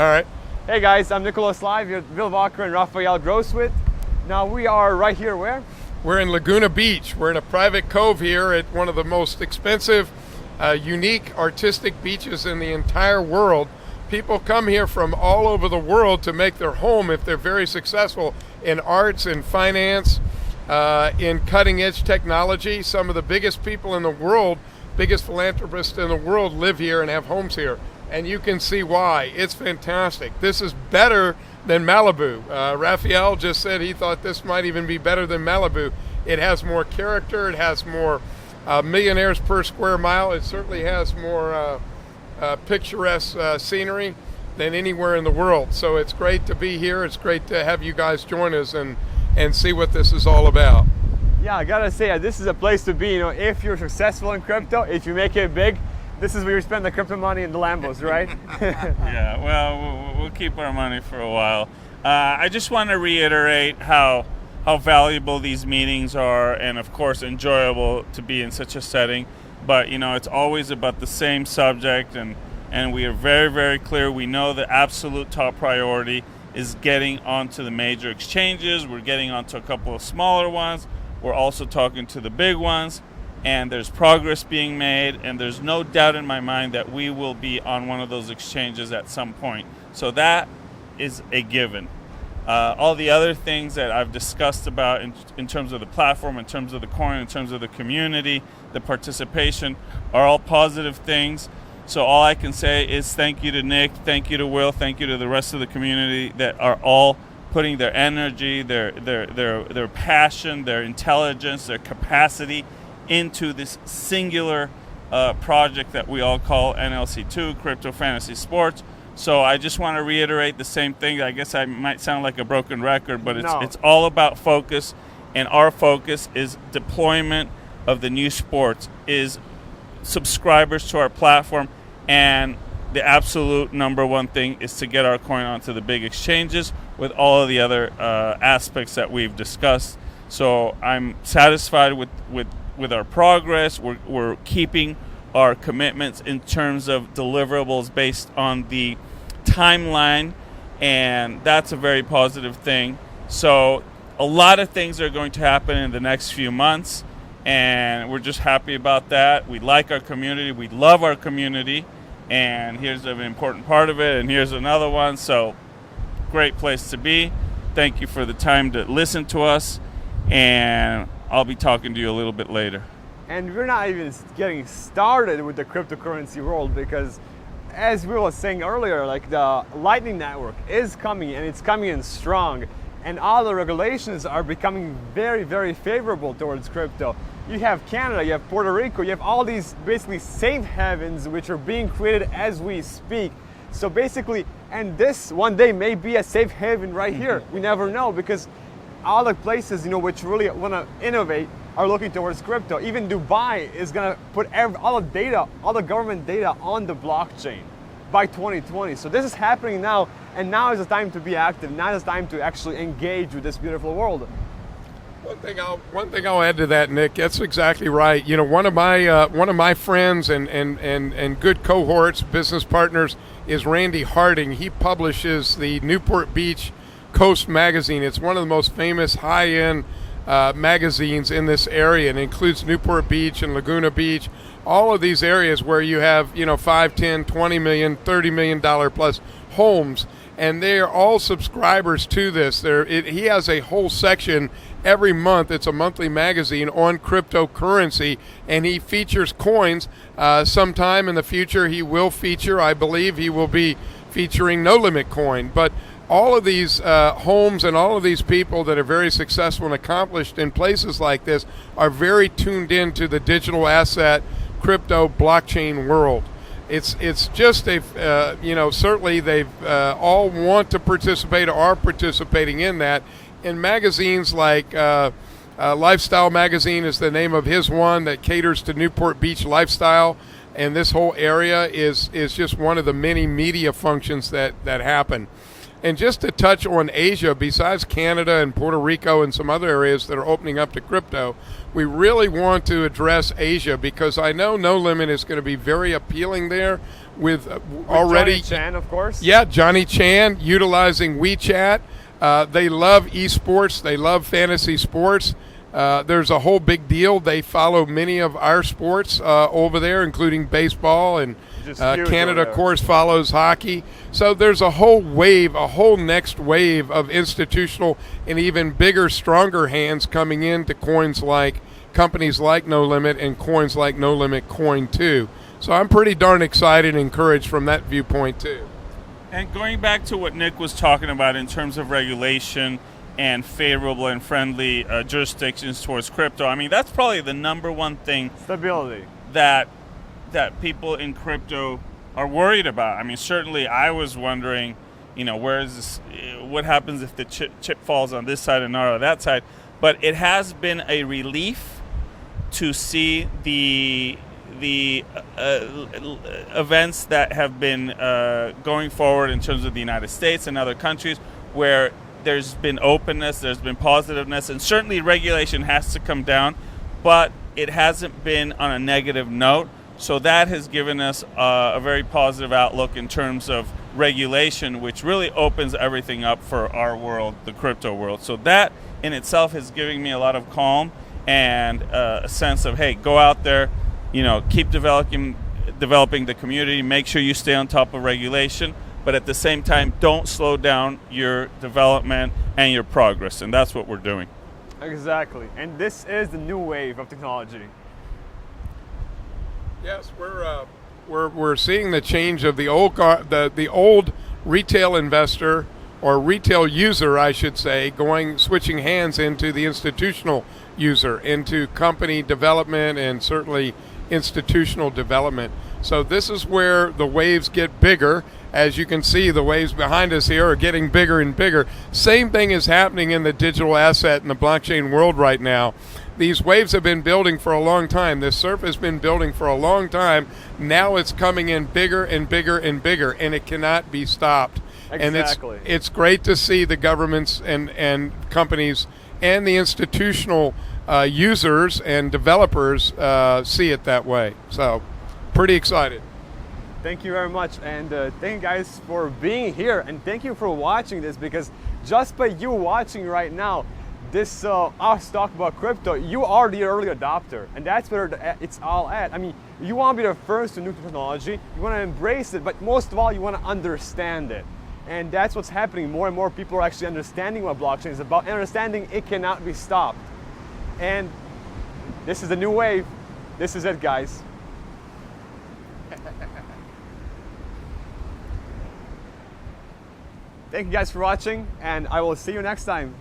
All right. Hey guys, I'm Nicholas Live here with Bill Walker and Rafael Groswirt. Now we are right here where? We're in Laguna Beach. We're in a private cove here at one of the most expensive, unique, artistic beaches in the entire world. People come here from all over the world to make their home if they're very successful in arts, in finance, in cutting-edge technology. Some of the biggest people in the world, biggest philanthropists in the world live here and have homes here. And you can see why. It's fantastic. This is better than Malibu. Rafael just said he thought this might even be better than Malibu. It has more character. It has more millionaires per square mile. It certainly has more picturesque scenery than anywhere in the world. So it's great to be here. It's great to have you guys join us and see what this is all about. Yeah, I gotta say, this is a place to be. If you're successful in crypto, if you make it big, this is where you spend the crypto money in the Lambos, right? Yeah, well, we'll keep our money for a while. I just want to reiterate how valuable these meetings are, and of course enjoyable to be in such a setting. But it's always about the same subject, and we are very, very clear. We know the absolute top priority is getting onto the major exchanges. We're getting onto a couple of smaller ones. We're also talking to the big ones. And there's progress being made, and there's no doubt in my mind that we will be on one of those exchanges at some point. So that is a given. All the other things that I've discussed about in terms of the platform, in terms of the coin, in terms of the community, the participation, are all positive things. So all I can say is thank you to Nick, thank you to Will, thank you to the rest of the community that are all putting their energy, their passion, their intelligence, their capacity into this singular project that we all call NLC2, Crypto Fantasy Sports. So I just want to reiterate the same thing. I guess I might sound like a broken record, but it's all about focus, and our focus is deployment of the new sports, is subscribers to our platform, and the absolute number one thing is to get our coin onto the big exchanges with all of the other aspects that we've discussed. So I'm satisfied with our progress. We're keeping our commitments in terms of deliverables based on the timeline, and that's a very positive thing. So a lot of things are going to happen in the next few months, and we're just happy about that. We like our community. We love our community, and here's an important part of it, and here's another one. So great place to be. Thank you for the time to listen to us, and I'll be talking to you a little bit later. And we're not even getting started with the cryptocurrency world, because as we were saying earlier, like the Lightning Network is coming, and it's coming in strong, and all the regulations are becoming very, very favorable towards crypto. You have Canada, you have Puerto Rico, you have all these basically safe havens which are being created as we speak. So basically, and this one day may be a safe haven right here. We never know, because all the places, which really want to innovate are looking towards crypto. Even Dubai is going to put all the data, all the government data on the blockchain by 2020. So this is happening now, and now is the time to be active. Now is the time to actually engage with this beautiful world. One thing I'll add to that, Nick. That's exactly right. One of my friends and good cohorts, business partners, is Randy Harding. He publishes the Newport Beach Coast magazine. It's one of the most famous high-end magazines in this area, and includes Newport Beach and Laguna Beach, all of these areas where you have 5, 10, 20 million, $30 million plus homes, and they are all subscribers to this. He has a whole section every month. It's a monthly magazine on cryptocurrency, and he features coins. Sometime in the future he will feature, I believe he will be featuring NoLimitCoin, but all of these homes and all of these people that are very successful and accomplished in places like this are very tuned into the digital asset, crypto, blockchain world. It's just certainly they've all want to participate or are participating in that. In magazines like Lifestyle Magazine is the name of his one that caters to Newport Beach lifestyle, and this whole area is just one of the many media functions that happen. And just to touch on Asia, besides Canada and Puerto Rico and some other areas that are opening up to crypto, we really want to address Asia because I know No Limit is going to be very appealing there with already. Johnny Chan, of course. Yeah, Johnny Chan utilizing WeChat. They love esports. They love fantasy sports. There's a whole big deal. They follow many of our sports over there, including baseball, and Canada, of course, follows hockey. So there's a whole wave, a whole next wave of institutional and even bigger, stronger hands coming into coins like companies like No Limit and coins like NoLimitCoin too. So I'm pretty darn excited and encouraged from that viewpoint too. And going back to what Nick was talking about in terms of regulation and favorable and friendly jurisdictions towards crypto, I mean, that's probably the number one thing. Stability. That people in crypto are worried about. I mean, certainly I was wondering, where is this, what happens if the chip falls on this side and not on that side? But it has been a relief to see the events that have been going forward in terms of the United States and other countries where there's been openness, there's been positiveness, and certainly regulation has to come down, but it hasn't been on a negative note. So that has given us a very positive outlook in terms of regulation, which really opens everything up for our world, the crypto world. So that in itself is giving me a lot of calm and a sense of, hey, go out there, keep developing the community, make sure you stay on top of regulation, but at the same time, don't slow down your development and your progress. And that's what we're doing. Exactly. And this is the new wave of technology. Yes, we're seeing the change of the old retail investor or retail user, I should say, switching hands into the institutional user, into company development and certainly institutional development. So this is where the waves get bigger. As you can see, the waves behind us here are getting bigger and bigger. Same thing is happening in the digital asset and the blockchain world right now. These waves have been building for a long time. This surf has been building for a long time. Now it's coming in bigger and bigger and bigger, and it cannot be stopped. Exactly. And it's great to see the governments and companies and the institutional users and developers see it that way. So, pretty excited. Thank you very much, and thank you guys for being here, and thank you for watching this, because just by you watching right now, this us talk about crypto, you are the early adopter, and that's where it's all at. I mean, you want to be the first to new technology, you want to embrace it, but most of all, you want to understand it. And that's what's happening. More and more people are actually understanding what blockchain is about, and understanding it cannot be stopped. And this is the new wave. This is it, guys. Thank you guys for watching, and I will see you next time.